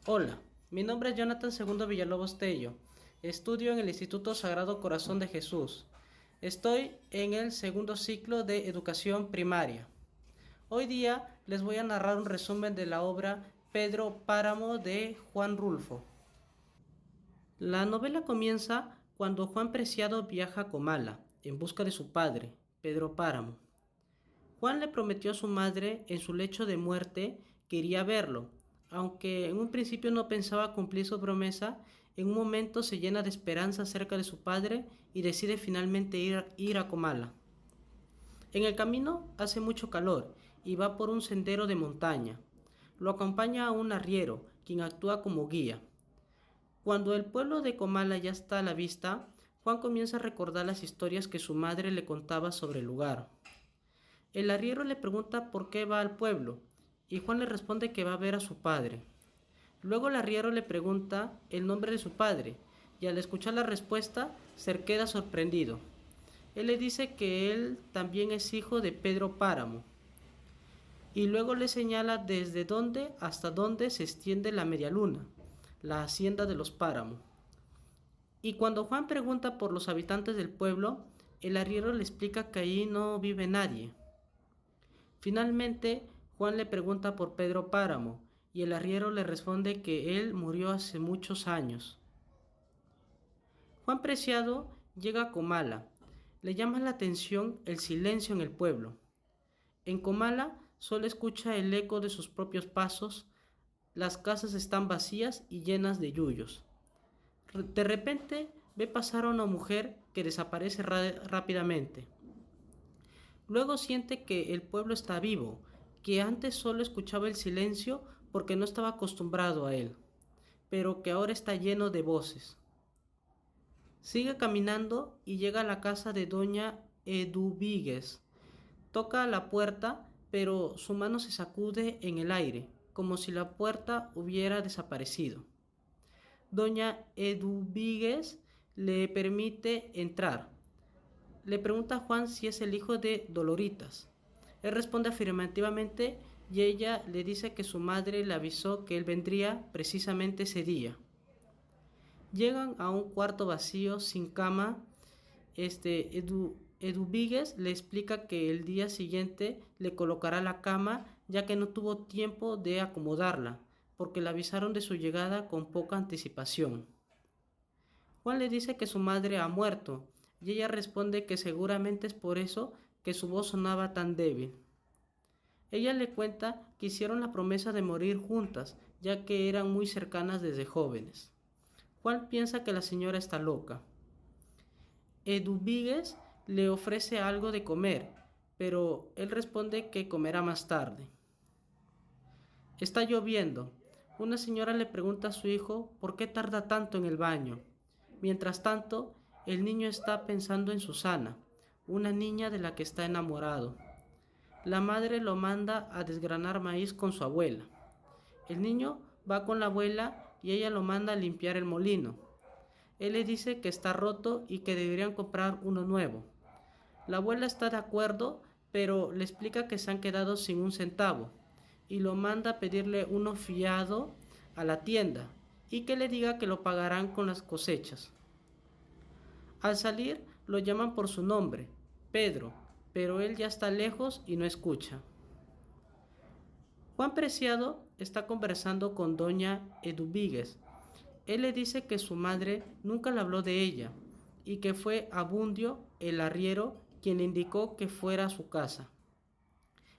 Hola, mi nombre es Jonathan Segundo Villalobos Tello. Estudio en el Instituto Sagrado Corazón de Jesús. Estoy en el segundo ciclo de educación primaria. Hoy día les voy a narrar un resumen de la obra Pedro Páramo de Juan Rulfo. La novela comienza cuando Juan Preciado viaja a Comala en busca de su padre, Pedro Páramo. Juan le prometió a su madre en su lecho de muerte que iría a verlo. Aunque en un principio no pensaba cumplir su promesa, en un momento se llena de esperanza acerca de su padre y decide finalmente ir a Comala. En el camino hace mucho calor y va por un sendero de montaña. Lo acompaña un arriero, quien actúa como guía. Cuando el pueblo de Comala ya está a la vista, Juan comienza a recordar las historias que su madre le contaba sobre el lugar. El arriero le pregunta por qué va al pueblo y Juan le responde que va a ver a su padre. Luego el arriero le pregunta el nombre de su padre y al escuchar la respuesta se queda sorprendido. Él le dice que él también es hijo de Pedro Páramo y luego le señala desde dónde hasta dónde se extiende la media luna, la hacienda de los Páramo. Y cuando Juan pregunta por los habitantes del pueblo, el arriero le explica que allí no vive nadie. Finalmente, Juan le pregunta por Pedro Páramo y el arriero le responde que él murió hace muchos años. Juan Preciado llega a Comala. Le llama la atención el silencio en el pueblo. En Comala solo escucha el eco de sus propios pasos. Las casas están vacías y llenas de yuyos. De repente ve pasar a una mujer que desaparece rápidamente. Luego siente que el pueblo está vivo, que antes solo escuchaba el silencio porque no estaba acostumbrado a él, pero que ahora está lleno de voces. Sigue caminando y llega a la casa de doña Eduvíguez. Toca a la puerta, pero su mano se sacude en el aire, como si la puerta hubiera desaparecido. Doña Eduvíguez le permite entrar. Le pregunta a Juan si es el hijo de Doloritas. Él responde afirmativamente y ella le dice que su madre le avisó que él vendría precisamente ese día. Llegan a un cuarto vacío sin cama. Eduvíguez le explica que el día siguiente le colocará la cama ya que no tuvo tiempo de acomodarla porque le avisaron de su llegada con poca anticipación. Juan le dice que su madre ha muerto y ella responde que seguramente es por eso que su voz sonaba tan débil. Ella le cuenta que hicieron la promesa de morir juntas, ya que eran muy cercanas desde jóvenes. Juan piensa que la señora está loca. Eduvíguez le ofrece algo de comer, pero él responde que comerá más tarde. Está lloviendo. Una señora le pregunta a su hijo por qué tarda tanto en el baño. Mientras tanto, el niño está pensando en Susana, una niña de la que está enamorado. La madre lo manda a desgranar maíz con su abuela. El niño va con la abuela y ella lo manda a limpiar el molino. Él le dice que está roto y que deberían comprar uno nuevo. La abuela está de acuerdo, pero le explica que se han quedado sin un centavo y lo manda a pedirle uno fiado a la tienda y que le diga que lo pagarán con las cosechas. Al salir lo llaman por su nombre, Pedro, pero él ya está lejos y no escucha. Juan Preciado está conversando con doña Eduvíguez. Él le dice que su madre nunca le habló de ella y que fue Abundio, el arriero, quien le indicó que fuera a su casa.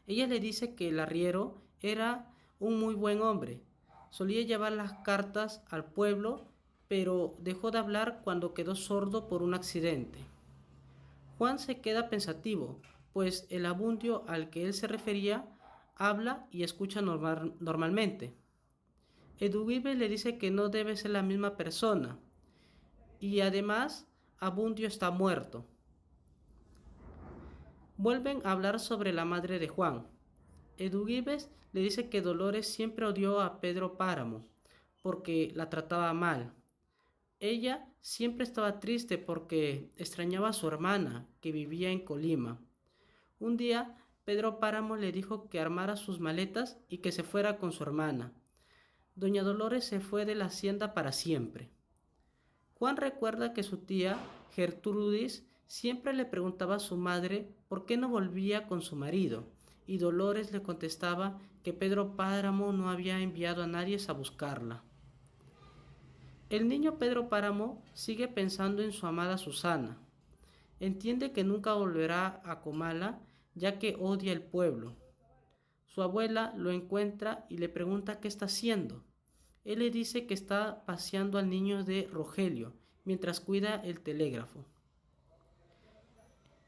Ella le dice que el arriero era un muy buen hombre. Solía llevar las cartas al pueblo, pero dejó de hablar cuando quedó sordo por un accidente. Juan se queda pensativo, pues el Abundio al que él se refería habla y escucha normalmente. Eduvive le dice que no debe ser la misma persona y además Abundio está muerto. Vuelven a hablar sobre la madre de Juan. Eduvives le dice que Dolores siempre odió a Pedro Páramo porque la trataba mal. Ella siempre estaba triste porque extrañaba a su hermana que vivía en Colima. Un día Pedro Páramo le dijo que armara sus maletas y que se fuera con su hermana. Doña Dolores se fue de la hacienda para siempre. Juan recuerda que su tía, Gertrudis, siempre le preguntaba a su madre por qué no volvía con su marido, y Dolores le contestaba que Pedro Páramo no había enviado a nadie a buscarla. El niño Pedro Páramo sigue pensando en su amada Susana. Entiende que nunca volverá a Comala, ya que odia el pueblo. Su abuela lo encuentra y le pregunta qué está haciendo. Él le dice que está paseando al niño de Rogelio mientras cuida el telégrafo.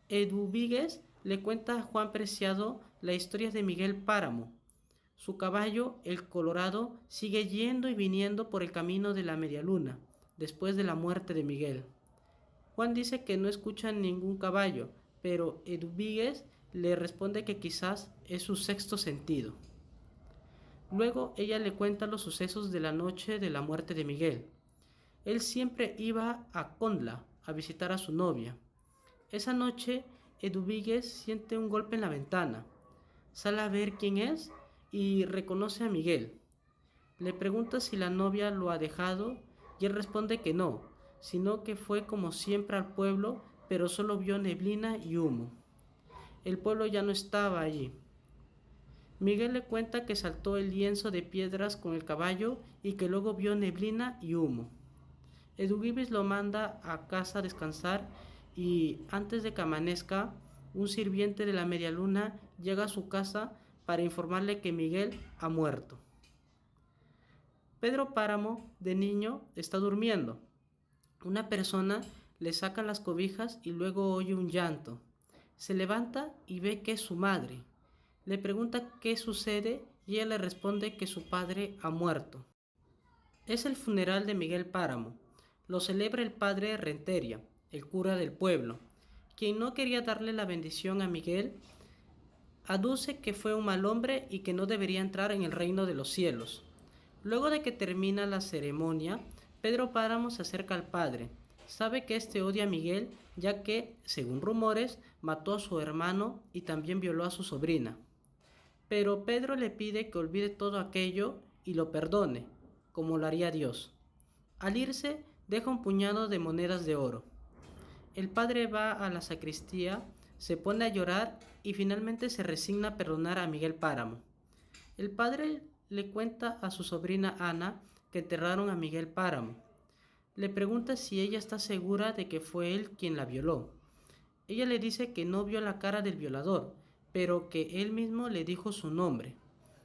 Eduvíguez le cuenta a Juan Preciado la historia de Miguel Páramo. Su caballo, el Colorado, sigue yendo y viniendo por el camino de la Medialuna, después de la muerte de Miguel. Juan dice que no escucha ningún caballo, pero Eduvíguez le responde que quizás es su sexto sentido. Luego ella le cuenta los sucesos de la noche de la muerte de Miguel. Él siempre iba a Conla a visitar a su novia. Esa noche, Eduvíguez siente un golpe en la ventana. Sale a ver quién es y reconoce a Miguel. Le pregunta si la novia lo ha dejado y él responde que no, sino que fue como siempre al pueblo, pero solo vio neblina y humo. El pueblo ya no estaba allí. Miguel le cuenta que saltó el lienzo de piedras con el caballo y que luego vio neblina y humo. Eduvíguez lo manda a casa a descansar y antes de que amanezca, un sirviente de la Medialuna llega a su casa para informarle que Miguel ha muerto. Pedro Páramo, de niño, está durmiendo. Una persona le saca las cobijas y luego oye un llanto. Se levanta y ve que es su madre. Le pregunta qué sucede y ella le responde que su padre ha muerto. Es el funeral de Miguel Páramo. Lo celebra el padre Rentería, el cura del pueblo, quien no quería darle la bendición a Miguel. Aduce que fue un mal hombre y que no debería entrar en el reino de los cielos. Luego de que termina la ceremonia, Pedro Páramo se acerca al padre. Sabe que éste odia a Miguel, ya que, según rumores, mató a su hermano y también violó a su sobrina. Pero Pedro le pide que olvide todo aquello y lo perdone, como lo haría Dios. Al irse, deja un puñado de monedas de oro. El padre va a la sacristía, se pone a llorar y finalmente se resigna a perdonar a Miguel Páramo. El padre le cuenta a su sobrina Ana que enterraron a Miguel Páramo. Le pregunta si ella está segura de que fue él quien la violó. Ella le dice que no vio la cara del violador, pero que él mismo le dijo su nombre.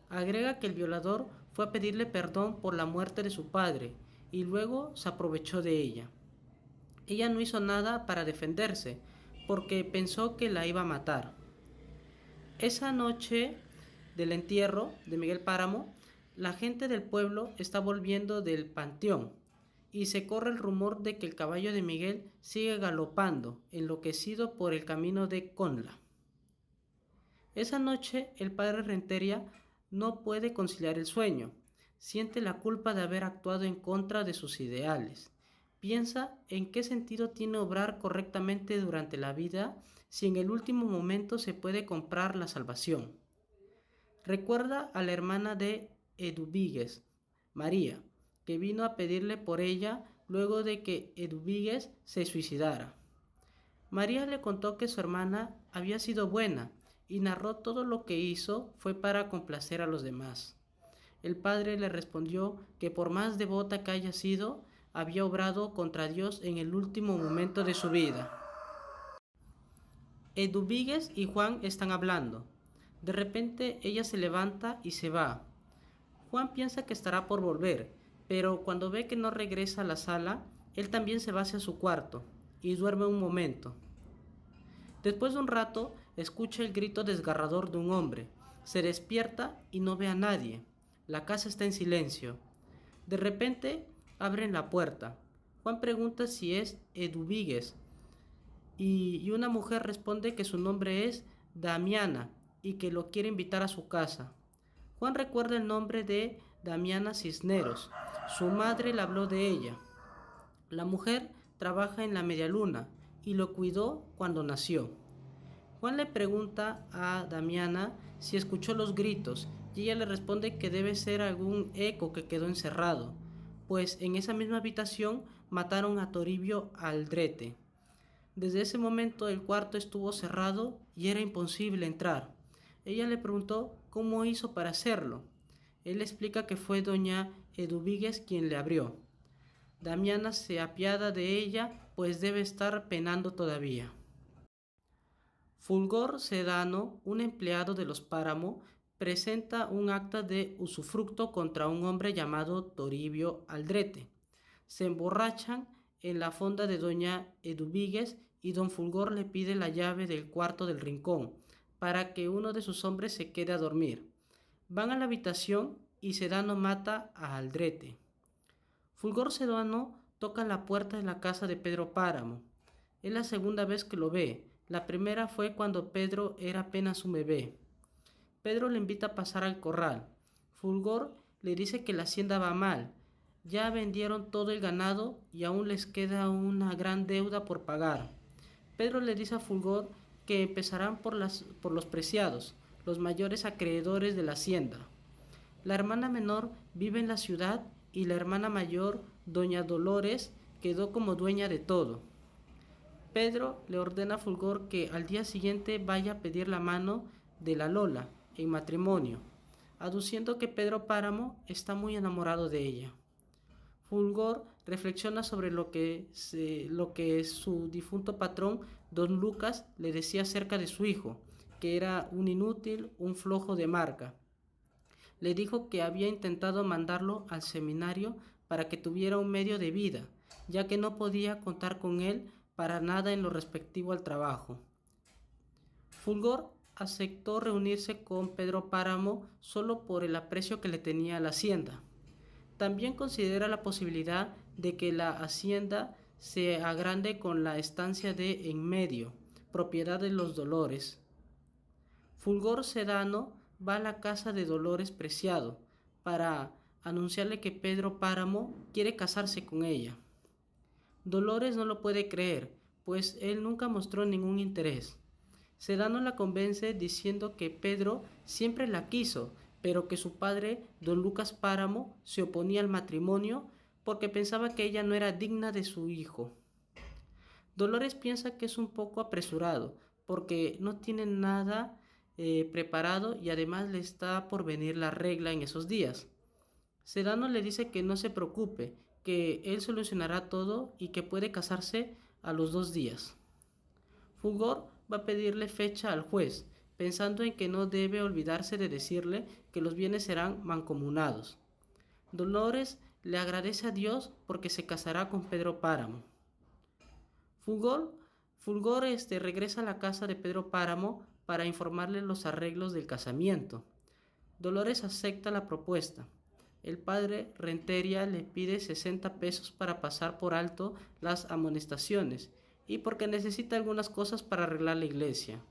Agrega que el violador fue a pedirle perdón por la muerte de su padre y luego se aprovechó de ella. Ella no hizo nada para defenderse porque pensó que la iba a matar. Esa noche del entierro de Miguel Páramo, la gente del pueblo está volviendo del panteón y se corre el rumor de que el caballo de Miguel sigue galopando, enloquecido por el camino de Conla. Esa noche el padre Rentería no puede conciliar el sueño. Siente la culpa de haber actuado en contra de sus ideales. Piensa en qué sentido tiene obrar correctamente durante la vida si en el último momento se puede comprar la salvación. Recuerda a la hermana de Eduvíguez, María, que vino a pedirle por ella luego de que Eduvíguez se suicidara. María le contó que su hermana había sido buena y narró todo lo que hizo fue para complacer a los demás. El padre le respondió que por más devota que haya sido, había obrado contra Dios en el último momento de su vida. Eduvíguez y Juan están hablando. De repente ella se levanta y se va. Juan piensa que estará por volver, pero cuando ve que no regresa a la sala, él también se va hacia su cuarto y duerme un momento. Después de un rato, escucha el grito desgarrador de un hombre. Se despierta y no ve a nadie. La casa está en silencio. De repente, abren la puerta. Juan pregunta si es Eduvíguez y una mujer responde que su nombre es Damiana y que lo quiere invitar a su casa. Juan recuerda el nombre de Damiana Cisneros. Su madre le habló de ella. La mujer trabaja en la Medialuna y lo cuidó cuando nació. Juan le pregunta a Damiana si escuchó los gritos y ella le responde que debe ser algún eco que quedó encerrado, pues en esa misma habitación mataron a Toribio Aldrete. Desde ese momento el cuarto estuvo cerrado y era imposible entrar. Ella le preguntó cómo hizo para hacerlo. Él explica que fue doña Eduvíguez quien le abrió. Damiana se apiada de ella, pues debe estar penando todavía. Fulgor Sedano, un empleado de los Páramo, presenta un acta de usufructo contra un hombre llamado Toribio Aldrete. Se emborrachan en la fonda de doña Eduvíguez y don Fulgor le pide la llave del cuarto del rincón para que uno de sus hombres se quede a dormir. Van a la habitación y Sedano mata a Aldrete. Fulgor Sedano toca la puerta de la casa de Pedro Páramo. Es la segunda vez que lo ve. La primera fue cuando Pedro era apenas un bebé. Pedro le invita a pasar al corral. Fulgor le dice que la hacienda va mal. Ya vendieron todo el ganado y aún les queda una gran deuda por pagar. Pedro le dice a Fulgor que empezarán por los preciados, los mayores acreedores de la hacienda. La hermana menor vive en la ciudad y la hermana mayor, doña Dolores, quedó como dueña de todo. Pedro le ordena a Fulgor que al día siguiente vaya a pedir la mano de la Lola en matrimonio, aduciendo que Pedro Páramo está muy enamorado de ella. Fulgor reflexiona sobre lo que su difunto patrón, don Lucas, le decía acerca de su hijo, que era un inútil, un flojo de marca. Le dijo que había intentado mandarlo al seminario para que tuviera un medio de vida, ya que no podía contar con él para nada en lo respectivo al trabajo. Fulgor aceptó reunirse con Pedro Páramo solo por el aprecio que le tenía a la hacienda. También considera la posibilidad de que la hacienda se agrande con la estancia de En Medio, propiedad de los Dolores. Fulgor Sedano va a la casa de Dolores Preciado para anunciarle que Pedro Páramo quiere casarse con ella. Dolores no lo puede creer, pues él nunca mostró ningún interés. Sedano la convence diciendo que Pedro siempre la quiso, pero que su padre, don Lucas Páramo, se oponía al matrimonio porque pensaba que ella no era digna de su hijo. Dolores piensa que es un poco apresurado, porque no tiene nada preparado y además le está por venir la regla en esos días. Sedano le dice que no se preocupe, que él solucionará todo y que puede casarse a los 2 días. Fulgor va a pedirle fecha al juez, pensando en que no debe olvidarse de decirle que los bienes serán mancomunados. Dolores le agradece a Dios porque se casará con Pedro Páramo. Fulgor regresa a la casa de Pedro Páramo para informarle los arreglos del casamiento. Dolores acepta la propuesta. El padre Rentería le pide 60 pesos para pasar por alto las amonestaciones y porque necesita algunas cosas para arreglar la iglesia.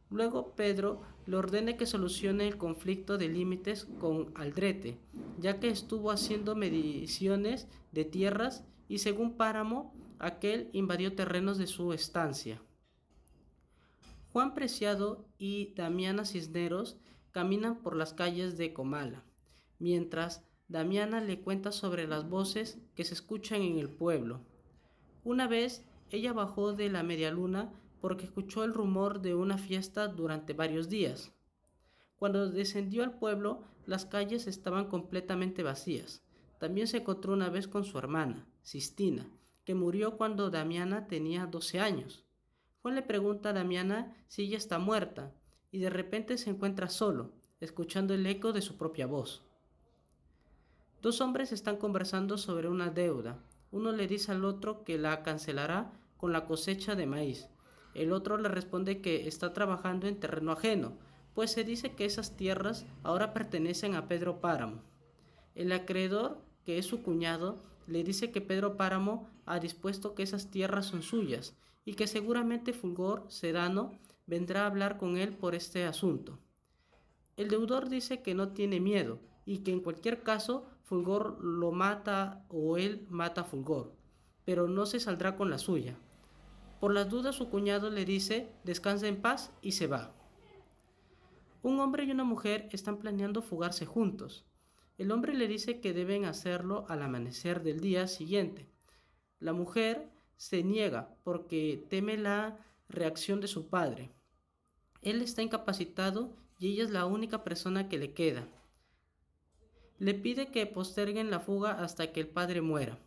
Luego Pedro le ordena que solucione el conflicto de límites con Aldrete, ya que estuvo haciendo mediciones de tierras y según Páramo, aquel invadió terrenos de su estancia. Juan Preciado y Damiana Cisneros caminan por las calles de Comala, mientras Damiana le cuenta sobre las voces que se escuchan en el pueblo. Una vez ella bajó de la medialuna porque escuchó el rumor de una fiesta durante varios días. Cuando descendió al pueblo, las calles estaban completamente vacías. También se encontró una vez con su hermana, Sistina, que murió cuando Damiana tenía 12 años. Juan le pregunta a Damiana si ella está muerta, y de repente se encuentra solo, escuchando el eco de su propia voz. 2 hombres están conversando sobre una deuda. Uno le dice al otro que la cancelará con la cosecha de maíz. El otro le responde que está trabajando en terreno ajeno, pues se dice que esas tierras ahora pertenecen a Pedro Páramo. El acreedor, que es su cuñado, le dice que Pedro Páramo ha dispuesto que esas tierras son suyas y que seguramente Fulgor Sedano vendrá a hablar con él por este asunto. El deudor dice que no tiene miedo y que en cualquier caso Fulgor lo mata o él mata a Fulgor, pero no se saldrá con la suya. Por las dudas su cuñado le dice descansa en paz y se va. Un hombre y una mujer están planeando fugarse juntos. El hombre le dice que deben hacerlo al amanecer del día siguiente. La mujer se niega porque teme la reacción de su padre. Él está incapacitado y ella es la única persona que le queda. Le pide que posterguen la fuga hasta que el padre muera.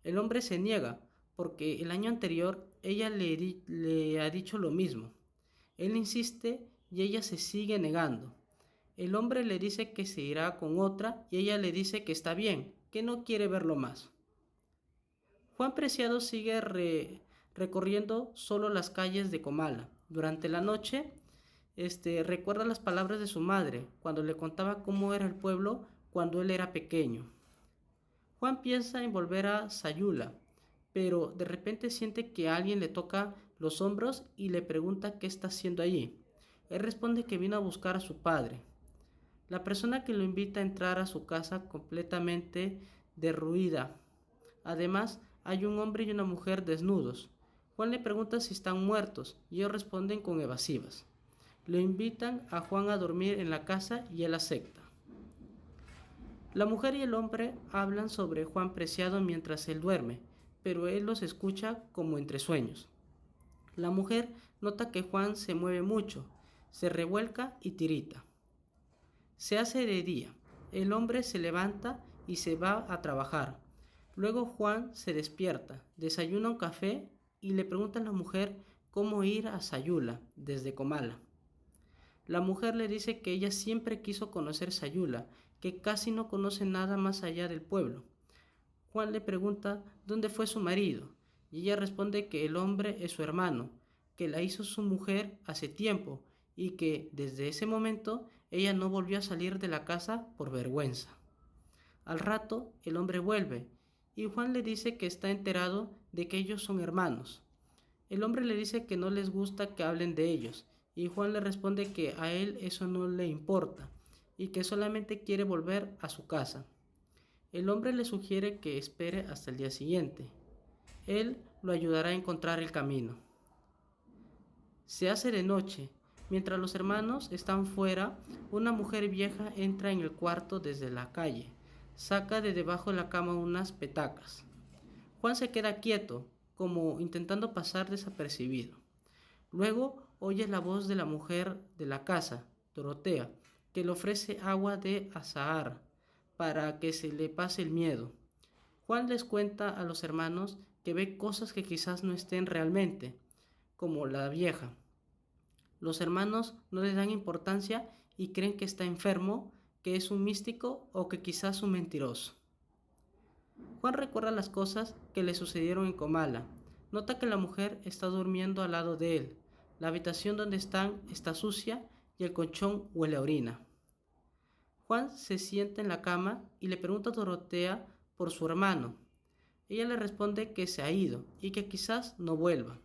El hombre se niega porque el año anterior ella le ha dicho lo mismo. Él insiste y ella se sigue negando. El hombre le dice que se irá con otra y ella le dice que está bien, que no quiere verlo más. Juan Preciado sigue recorriendo solo las calles de Comala. Durante la noche, recuerda las palabras de su madre cuando le contaba cómo era el pueblo cuando él era pequeño. Juan piensa en volver a Sayula, pero de repente siente que alguien le toca los hombros y le pregunta qué está haciendo allí. Él responde que vino a buscar a su padre. La persona que lo invita a entrar a su casa completamente derruida. Además, hay un hombre y una mujer desnudos. Juan le pregunta si están muertos y ellos responden con evasivas. Lo invitan a Juan a dormir en la casa y él acepta. La mujer y el hombre hablan sobre Juan Preciado mientras él duerme, pero él los escucha como entre sueños. La mujer nota que Juan se mueve mucho, se revuelca y tirita. Se hace de día. El hombre se levanta y se va a trabajar. Luego Juan se despierta, desayuna un café y le pregunta a la mujer cómo ir a Sayula desde Comala. La mujer le dice que ella siempre quiso conocer Sayula, que casi no conoce nada más allá del pueblo. Juan le pregunta dónde fue su marido y ella responde que el hombre es su hermano, que la hizo su mujer hace tiempo y que desde ese momento ella no volvió a salir de la casa por vergüenza. Al rato el hombre vuelve y Juan le dice que está enterado de que ellos son hermanos. El hombre le dice que no les gusta que hablen de ellos y Juan le responde que a él eso no le importa y que solamente quiere volver a su casa. El hombre le sugiere que espere hasta el día siguiente. Él lo ayudará a encontrar el camino. Se hace de noche. Mientras los hermanos están fuera, una mujer vieja entra en el cuarto desde la calle. Saca de debajo de la cama unas petacas. Juan se queda quieto, como intentando pasar desapercibido. Luego oye la voz de la mujer de la casa, Dorotea, que le ofrece agua de azahar para que se le pase el miedo. Juan les cuenta a los hermanos que ve cosas que quizás no estén realmente, como la vieja. Los hermanos no le dan importancia y creen que está enfermo, que es un místico o que quizás un mentiroso. Juan recuerda las cosas que le sucedieron en Comala. Nota que la mujer está durmiendo al lado de él. La habitación donde están está sucia y el colchón huele a orina. Juan se sienta en la cama y le pregunta a Dorotea por su hermano. Ella le responde que se ha ido y que quizás no vuelva,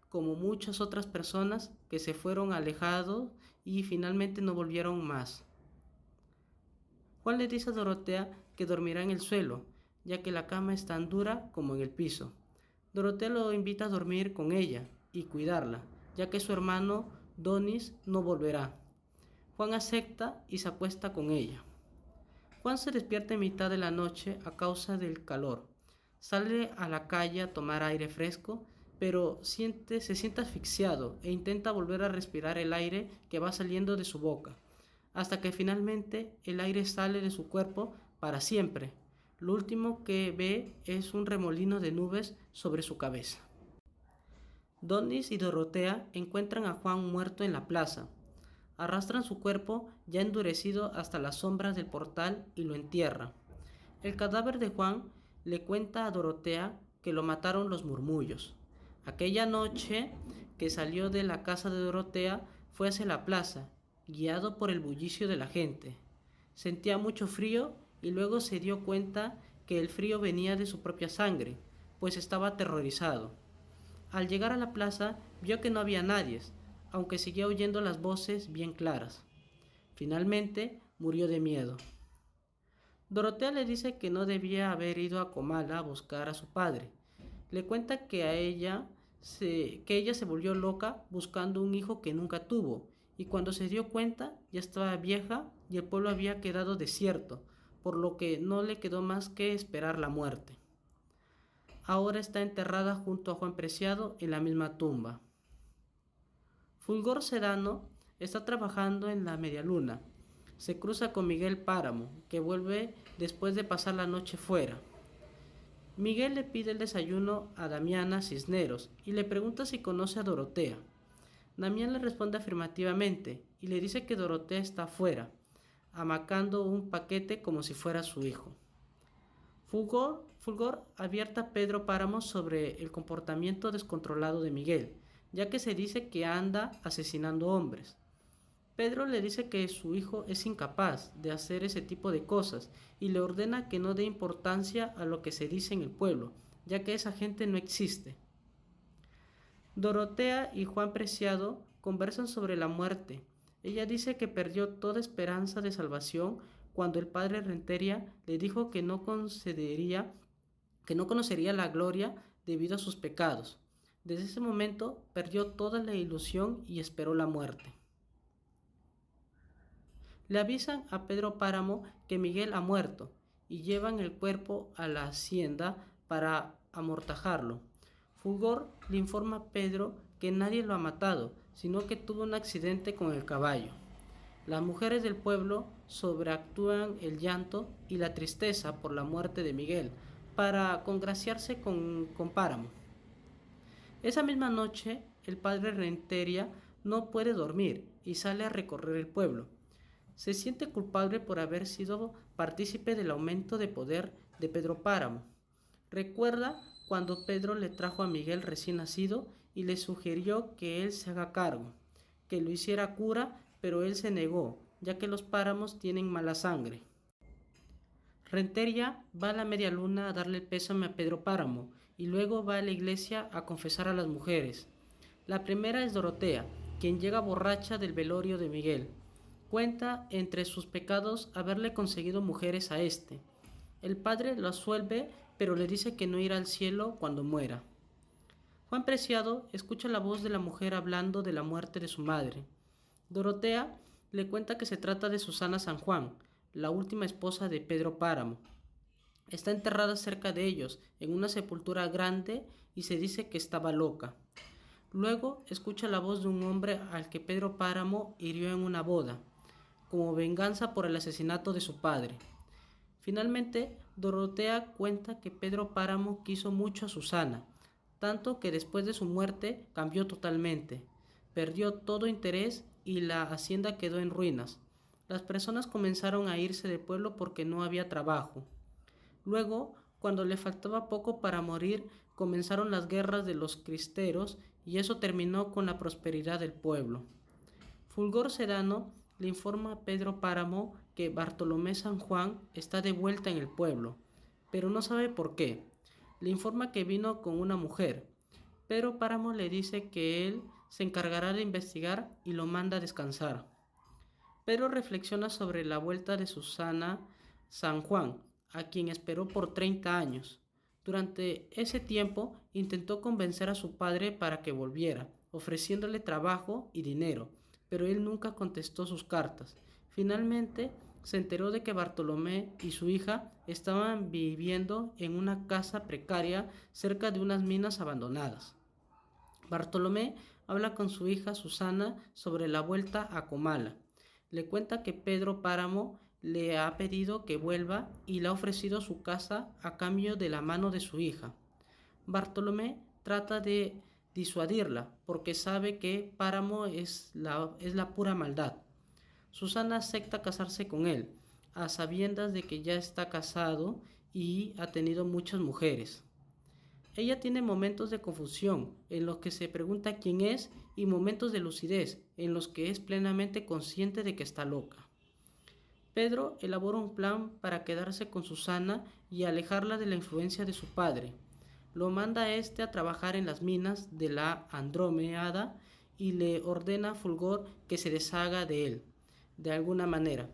como muchas otras personas que se fueron alejados y finalmente no volvieron más. Juan le dice a Dorotea que dormirá en el suelo, ya que la cama es tan dura como en el piso. Dorotea lo invita a dormir con ella y cuidarla, ya que su hermano Donis no volverá. Juan acepta y se acuesta con ella. Juan se despierta en mitad de la noche a causa del calor. Sale a la calle a tomar aire fresco, pero se siente asfixiado e intenta volver a respirar el aire que va saliendo de su boca, hasta que finalmente el aire sale de su cuerpo para siempre. Lo último que ve es un remolino de nubes sobre su cabeza. Donis y Dorotea encuentran a Juan muerto en la plaza. Arrastran su cuerpo ya endurecido hasta las sombras del portal y lo entierran. El cadáver de Juan le cuenta a Dorotea que lo mataron los murmullos. Aquella noche que salió de la casa de Dorotea fue hacia la plaza, guiado por el bullicio de la gente. Sentía mucho frío y luego se dio cuenta que el frío venía de su propia sangre, pues estaba aterrorizado. Al llegar a la plaza vio que no había nadie, aunque seguía oyendo las voces bien claras. Finalmente murió de miedo. Dorotea le dice que no debía haber ido a Comala a buscar a su padre. Le cuenta que ella se volvió loca buscando un hijo que nunca tuvo y cuando se dio cuenta ya estaba vieja y el pueblo había quedado desierto, por lo que no le quedó más que esperar la muerte. Ahora está enterrada junto a Juan Preciado en la misma tumba. Fulgor Sedano está trabajando en la medialuna. Se cruza con Miguel Páramo, que vuelve después de pasar la noche fuera. Miguel le pide el desayuno a Damiana Cisneros y le pregunta si conoce a Dorotea. Damián le responde afirmativamente y le dice que Dorotea está afuera, amacando un paquete como si fuera su hijo. Fulgor advierte a Pedro Páramo sobre el comportamiento descontrolado de Miguel, ya que se dice que anda asesinando hombres. Pedro le dice que su hijo es incapaz de hacer ese tipo de cosas y le ordena que no dé importancia a lo que se dice en el pueblo, ya que esa gente no existe. Dorotea y Juan Preciado conversan sobre la muerte. Ella dice que perdió toda esperanza de salvación cuando el padre Rentería le dijo que no conocería la gloria debido a sus pecados. Desde ese momento perdió toda la ilusión y esperó la muerte. Le avisan a Pedro Páramo que Miguel ha muerto y llevan el cuerpo a la hacienda para amortajarlo. Fulgor le informa a Pedro que nadie lo ha matado, sino que tuvo un accidente con el caballo. Las mujeres del pueblo sobreactúan el llanto y la tristeza por la muerte de Miguel para congraciarse con Páramo. Esa misma noche, el padre Rentería no puede dormir y sale a recorrer el pueblo. Se siente culpable por haber sido partícipe del aumento de poder de Pedro Páramo. Recuerda cuando Pedro le trajo a Miguel recién nacido y le sugirió que él se haga cargo, que lo hiciera cura, pero él se negó, ya que los páramos tienen mala sangre. Rentería va a la media luna a darle el pésame a Pedro Páramo y luego va a la iglesia a confesar a las mujeres. La primera es Dorotea, quien llega borracha del velorio de Miguel. Cuenta entre sus pecados haberle conseguido mujeres a este. El padre lo absuelve, pero le dice que no irá al cielo cuando muera. Juan Preciado escucha la voz de la mujer hablando de la muerte de su madre. Dorotea le cuenta que se trata de Susana San Juan, la última esposa de Pedro Páramo. Está enterrada cerca de ellos, en una sepultura grande, y se dice que estaba loca. Luego escucha la voz de un hombre al que Pedro Páramo hirió en una boda, como venganza por el asesinato de su padre. Finalmente, Dorotea cuenta que Pedro Páramo quiso mucho a Susana, tanto que después de su muerte cambió totalmente. Perdió todo interés y la hacienda quedó en ruinas. Las personas comenzaron a irse del pueblo porque no había trabajo. Luego, cuando le faltaba poco para morir, comenzaron las guerras de los cristeros y eso terminó con la prosperidad del pueblo. Fulgor Sedano le informa a Pedro Páramo que Bartolomé San Juan está de vuelta en el pueblo, pero no sabe por qué. Le informa que vino con una mujer. Pedro Páramo le dice que él se encargará de investigar y lo manda a descansar. Pedro reflexiona sobre la vuelta de Susana San Juan, a quien esperó por 30 años. Durante ese tiempo intentó convencer a su padre para que volviera, ofreciéndole trabajo y dinero, pero él nunca contestó sus cartas. Finalmente se enteró de que Bartolomé y su hija estaban viviendo en una casa precaria cerca de unas minas abandonadas. Bartolomé habla con su hija Susana sobre la vuelta a Comala. Le cuenta que Pedro Páramo le ha pedido que vuelva y le ha ofrecido su casa a cambio de la mano de su hija. Bartolomé trata de disuadirla porque sabe que Páramo es la pura maldad. Susana acepta casarse con él, a sabiendas de que ya está casado y ha tenido muchas mujeres. Ella tiene momentos de confusión en los que se pregunta quién es y momentos de lucidez en los que es plenamente consciente de que está loca. Pedro elabora un plan para quedarse con Susana y alejarla de la influencia de su padre. Lo manda a este a trabajar en las minas de la Andrómeda y le ordena a Fulgor que se deshaga de él, de alguna manera,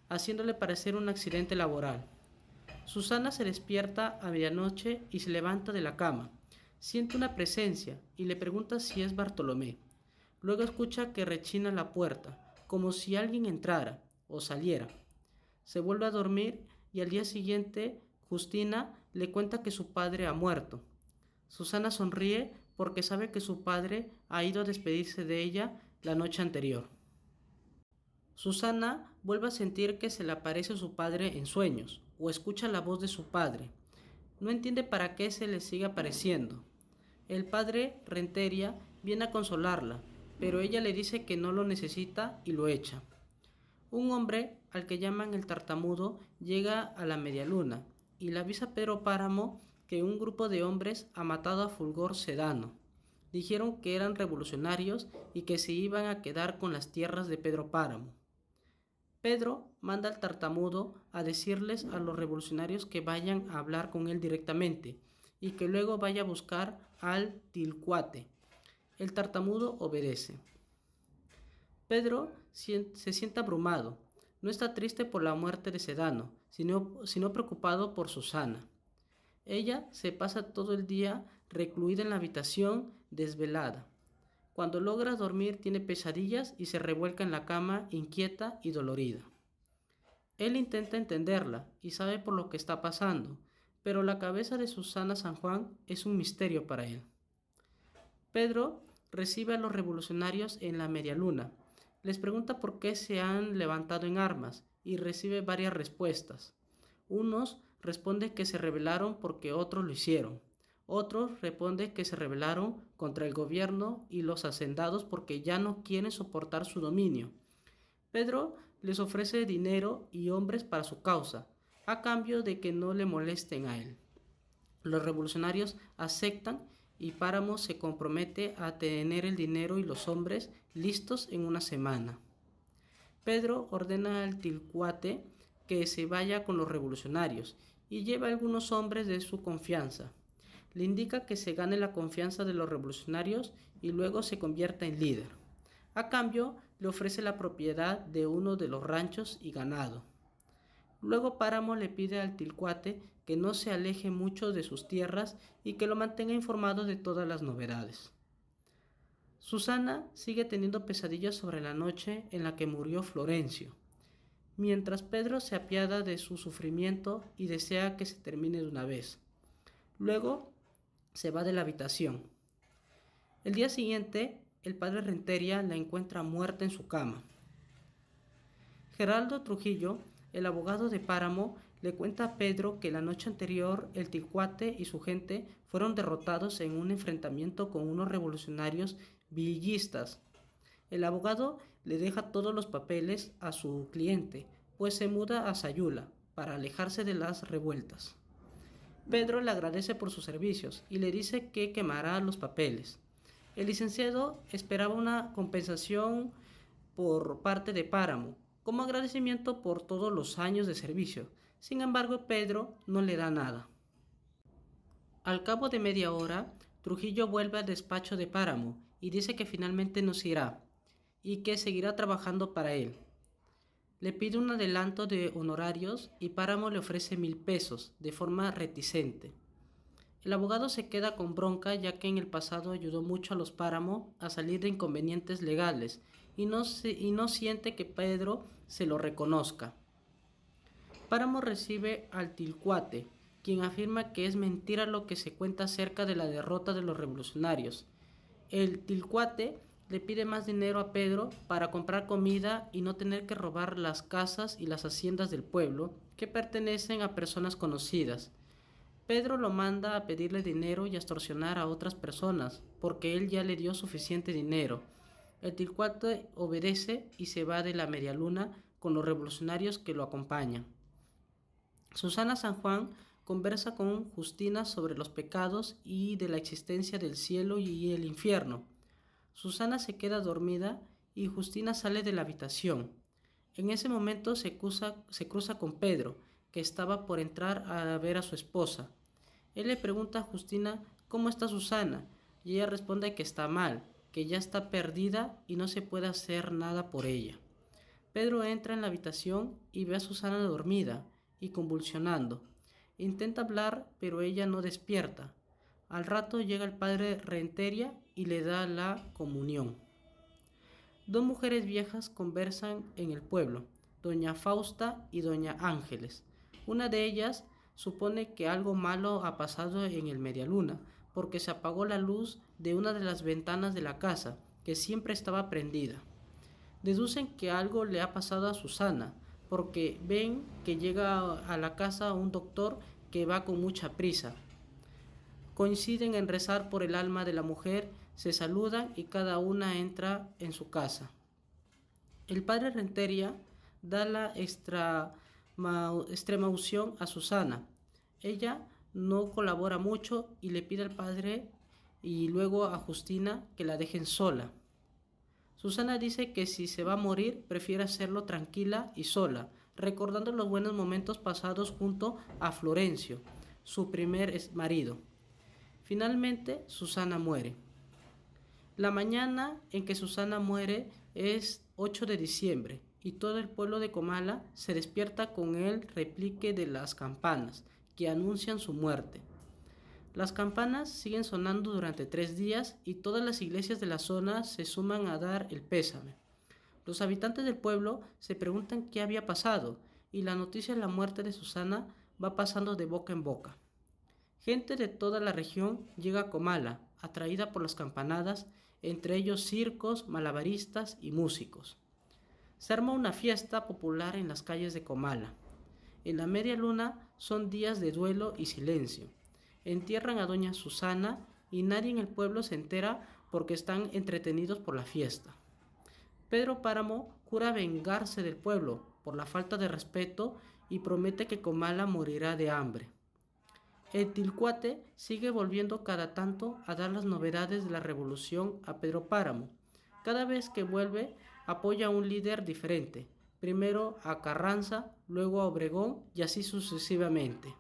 haciéndole parecer un accidente laboral. Susana se despierta a medianoche y se levanta de la cama. Siente una presencia y le pregunta si es Bartolomé. Luego escucha que rechina la puerta, como si alguien entrara o saliera. Se vuelve a dormir y al día siguiente Justina le cuenta que su padre ha muerto. Susana sonríe porque sabe que su padre ha ido a despedirse de ella la noche anterior. Susana vuelve a sentir que se le aparece su padre en sueños o escucha la voz de su padre. No entiende para qué se le sigue apareciendo. El padre Renteria viene a consolarla, pero ella le dice que no lo necesita y lo echa. Un hombre, al que llaman el tartamudo, llega a la medialuna y le avisa a Pedro Páramo que un grupo de hombres ha matado a Fulgor Sedano. Dijeron que eran revolucionarios y que se iban a quedar con las tierras de Pedro Páramo. Pedro manda al tartamudo a decirles a los revolucionarios que vayan a hablar con él directamente y que luego vaya a buscar al Tilcuate. El tartamudo obedece. Pedro se siente abrumado. No está triste por la muerte de Sedano, sino preocupado por Susana. Ella se pasa todo el día recluida en la habitación, desvelada. Cuando logra dormir tiene pesadillas y se revuelca en la cama, inquieta y dolorida. Él intenta entenderla y sabe por lo que está pasando, pero la cabeza de Susana San Juan es un misterio para él. Pedro recibe a los revolucionarios en la medialuna. Les pregunta por qué se han levantado en armas y recibe varias respuestas. Unos responden que se rebelaron porque otros lo hicieron. Otros responden que se rebelaron contra el gobierno y los hacendados porque ya no quieren soportar su dominio. Pedro les ofrece dinero y hombres para su causa, a cambio de que no le molesten a él. Los revolucionarios aceptan y Páramo se compromete a tener el dinero y los hombres listos en una semana. Pedro ordena al Tilcuate que se vaya con los revolucionarios y lleva a algunos hombres de su confianza. Le indica que se gane la confianza de los revolucionarios y luego se convierta en líder. A cambio, le ofrece la propiedad de uno de los ranchos y ganado. Luego Páramo le pide al Tilcuate que no se aleje mucho de sus tierras y que lo mantenga informado de todas las novedades. Susana sigue teniendo pesadillas sobre la noche en la que murió Florencio, mientras Pedro se apiada de su sufrimiento y desea que se termine de una vez. Luego se va de la habitación. El día siguiente, el padre Renteria la encuentra muerta en su cama. Geraldo Trujillo, el abogado de Páramo, le cuenta a Pedro que la noche anterior el Tilcuate y su gente fueron derrotados en un enfrentamiento con unos revolucionarios villistas. El abogado le deja todos los papeles a su cliente, pues se muda a Sayula para alejarse de las revueltas. Pedro le agradece por sus servicios y le dice que quemará los papeles. El licenciado esperaba una compensación por parte de Páramo, como agradecimiento por todos los años de servicio. Sin embargo, Pedro no le da nada. Al cabo de media hora, Trujillo vuelve al despacho de Páramo y dice que finalmente no se irá y que seguirá trabajando para él. Le pide un adelanto de honorarios y Páramo le ofrece 1,000 pesos de forma reticente. El abogado se queda con bronca ya que en el pasado ayudó mucho a los Páramo a salir de inconvenientes legales y no siente que Pedro se lo reconozca. Páramo recibe al Tilcuate, quien afirma que es mentira lo que se cuenta acerca de la derrota de los revolucionarios. El Tilcuate le pide más dinero a Pedro para comprar comida y no tener que robar las casas y las haciendas del pueblo que pertenecen a personas conocidas. Pedro lo manda a pedirle dinero y a extorsionar a otras personas, porque él ya le dio suficiente dinero. El Tilcuate obedece y se va de la medialuna con los revolucionarios que lo acompañan. Susana San Juan conversa con Justina sobre los pecados y de la existencia del cielo y el infierno. Susana se queda dormida y Justina sale de la habitación. En ese momento se cruza con Pedro, que estaba por entrar a ver a su esposa. Él le pregunta a Justina cómo está Susana y ella responde que está mal, que ya está perdida y no se puede hacer nada por ella. Pedro entra en la habitación y ve a Susana dormida y convulsionando. Intenta hablar, pero ella no despierta. Al rato llega el padre Renteria y le da la comunión. Dos mujeres viejas conversan en el pueblo, doña Fausta y doña Ángeles. Una de ellas supone que algo malo ha pasado en el Medialuna, porque se apagó la luz de una de las ventanas de la casa, que siempre estaba prendida. Deducen que algo le ha pasado a Susana, porque ven que llega a la casa un doctor que va con mucha prisa. Coinciden en rezar por el alma de la mujer, se saludan y cada una entra en su casa. El padre Rentería da la extrema unción a Susana. Ella no colabora mucho y le pide al padre y luego a Justina que la dejen sola. Susana dice que si se va a morir prefiere hacerlo tranquila y sola, recordando los buenos momentos pasados junto a Florencio, su primer marido. Finalmente, Susana muere. La mañana en que Susana muere es 8 de diciembre y todo el pueblo de Comala se despierta con el replique de las campanas que anuncian su muerte. Las campanas siguen sonando durante 3 días y todas las iglesias de la zona se suman a dar el pésame. Los habitantes del pueblo se preguntan qué había pasado y la noticia de la muerte de Susana va pasando de boca en boca. Gente de toda la región llega a Comala, atraída por las campanadas, entre ellos circos, malabaristas y músicos. Se arma una fiesta popular en las calles de Comala. En la media luna son días de duelo y silencio. Entierran a doña Susana y nadie en el pueblo se entera porque están entretenidos por la fiesta. Pedro Páramo jura vengarse del pueblo por la falta de respeto y promete que Comala morirá de hambre. El Tilcuate sigue volviendo cada tanto a dar las novedades de la revolución a Pedro Páramo. Cada vez que vuelve apoya a un líder diferente, primero a Carranza, luego a Obregón y así sucesivamente.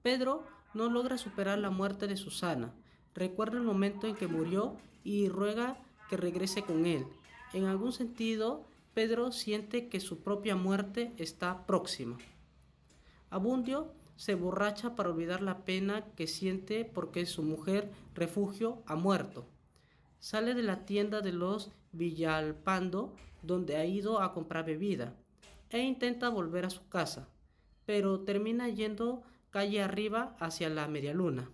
Pedro no logra superar la muerte de Susana, recuerda el momento en que murió y ruega que regrese con él. En algún sentido, Pedro siente que su propia muerte está próxima. Abundio se borracha para olvidar la pena que siente porque su mujer, Refugio, ha muerto. Sale de la tienda de los Villalpando, donde ha ido a comprar bebida, e intenta volver a su casa, pero termina yendo calle arriba hacia la Medialuna.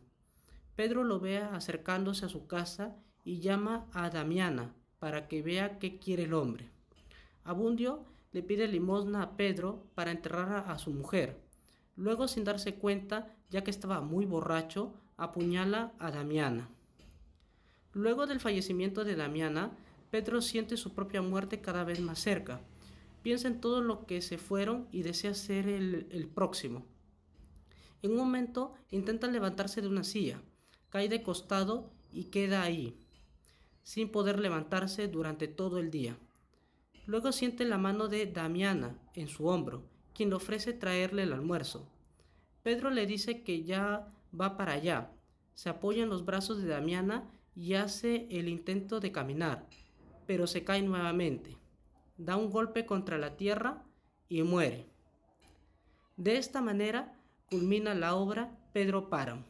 Pedro lo ve acercándose a su casa y llama a Damiana para que vea qué quiere el hombre. Abundio le pide limosna a Pedro para enterrar a su mujer. Luego, sin darse cuenta, ya que estaba muy borracho, apuñala a Damiana. Luego del fallecimiento de Damiana, Pedro siente su propia muerte cada vez más cerca. Piensa en todo lo que se fueron y desea ser el próximo. En un momento intenta levantarse de una silla, cae de costado y queda ahí, sin poder levantarse durante todo el día. Luego siente la mano de Damiana en su hombro, quien le ofrece traerle el almuerzo. Pedro le dice que ya va para allá. Se apoya en los brazos de Damiana y hace el intento de caminar, pero se cae nuevamente. Da un golpe contra la tierra y muere. De esta manera culmina la obra Pedro Páramo.